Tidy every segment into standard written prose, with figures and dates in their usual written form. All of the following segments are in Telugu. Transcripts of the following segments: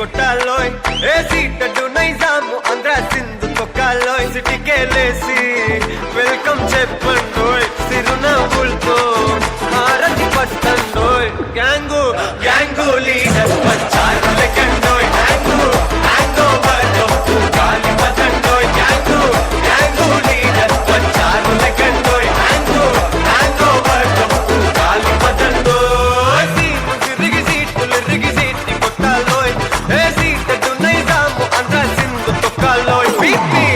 కొట్టాలోయ్ ఏ సీటడు నైజాము ఆంధ్ర సింధు తొక్కాలోయ్ సిటీకేలేసి వెల్కమ్ చెప్పండోయ్ సిరునవ్వులతో హారతి పట్టండోయ్ గ్యాంగు గ్యాంగు లీడర్ వచ్చారు లెక్కండోయ్ గ్యాంగు గ్యాంగో వర్గో గాలి పతండోయ్ గ్యాంగు గ్యాంగు లీడర్ వచ్చారు లెక్కండోయ్ గ్యాంగు గ్యాంగో వర్గో గాలి పతండోయ్ సీము సిరిగి సీటులు రిగి సీటి కొట్టాలోయ్ ఏ సీటడు నైజాము ఆంధ్ర సింధు తొక్కాలోయ్ పీపీ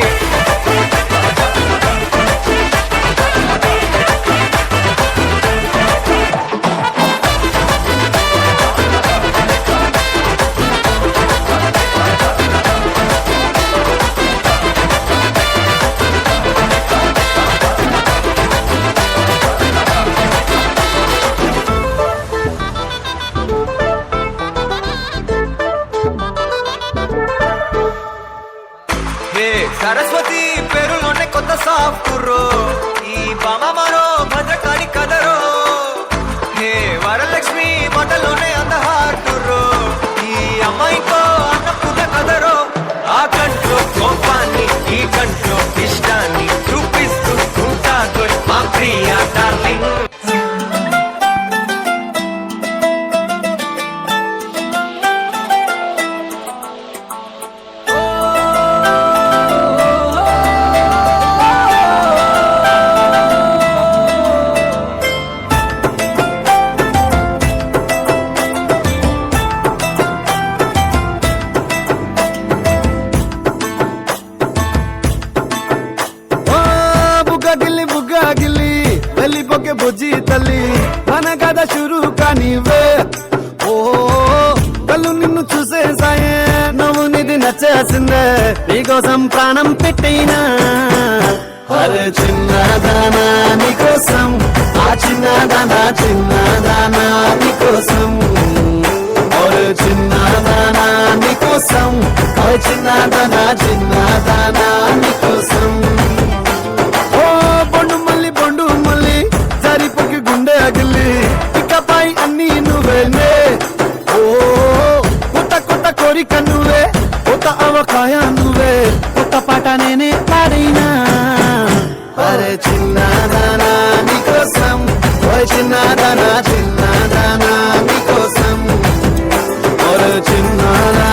సరస్వతి పేరులోనే కొత్త సాఫ్టురో ఈ బామ మరో భద్రకాళి కదరో హే వరలక్ష్మి మాటలోనే అందహాటురో ఈ అమ్మాయితో అన్నపూర్ణ కదరో ఆ కంట్లో కోపాన్ని ఈ కంట్లో ఇష్టాన్ని చూపిస్తూ ఉంటాదో మా ప్రియ డార్లింగ్ వెళ్ళిపోకే బుజ్జి తల్లి మన కథ షురు కానివే ఓ కళ్ళు నిన్ను చూసేసాయే నువ్వు నిధి నచ్చేసిందే నీకోసం ప్రాణం పెట్టైనా అరే చిన్నదానా నీకోసం ఆ చిన్నదానా చిన్నదానా నీకోసం ఒరే చిన్నదానా నీకోసం ఓ చిన్నదానా చిన్నదానా నీకోసం ఇకపై అన్ని నువ్వేనే ఓ కొత్త కొత్త కోరిక నువ్వే కొత్త అవకాయ నువ్వే కొత్త పాట నేనే పాడినా అరే చిన్నదానా నీకోసం ఓ చిన్నదానా చిన్నదానా నీకోసం ఒరే చిన్నదానా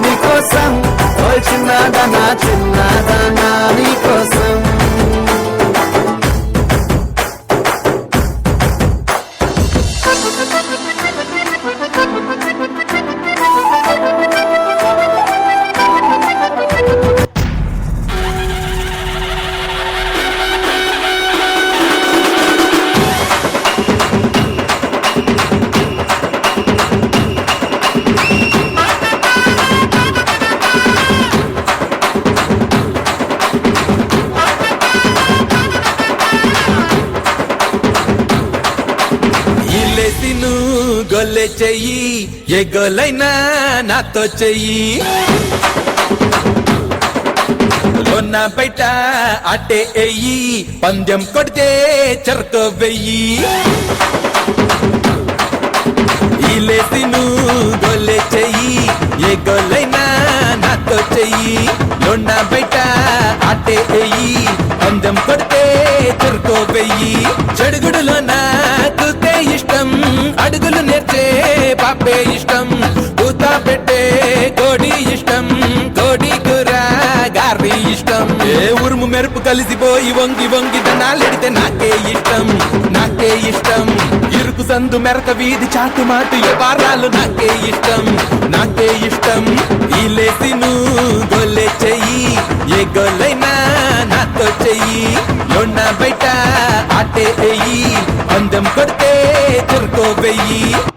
నీకోసం ఓ చిన్నదానా చిన్నదానా నీకోసం గొల్లె చెయ్యి ఏ గొల్లైనా నాతో చెయ్యి లోన బయట అట్టే ఎయ్యి పందెం కొడితే చెరక వెయ్యి ఇలేసి నువ్వు గొల్లె చెయ్యి ఏ గొల్లైనా నాతో చెయ్యి లోన బయట అట్టే ఎయ్యి పందెం కొడితే చెరక వెయ్యి చెడుగుడులో నాకుతే ఇష్టం అడుగులు నేర్చే పాపే ఇష్టం పూత పెట్టే కోడి ఇష్టం కోడి కూర గారి ఇష్టం ఏ ఉరుము మెరుపు కలిసిపోయి వంగి వంగి దనాలెడితే నాకే ఇష్టం నాకే ఇష్టం ఇరుకు సందు మెరక వీధి చాటు మాటు వ్యవహారాలు నాకే ఇష్టం నాకే ఇష్టం ఈ లేసి నువ్వు గొల్లె చెయ్యి ఏ గొల్లైనా నాతో చెయ్యి లోన బయట అట్టే ఎయ్యి అందం కొడితే చెరుకో వెయ్యి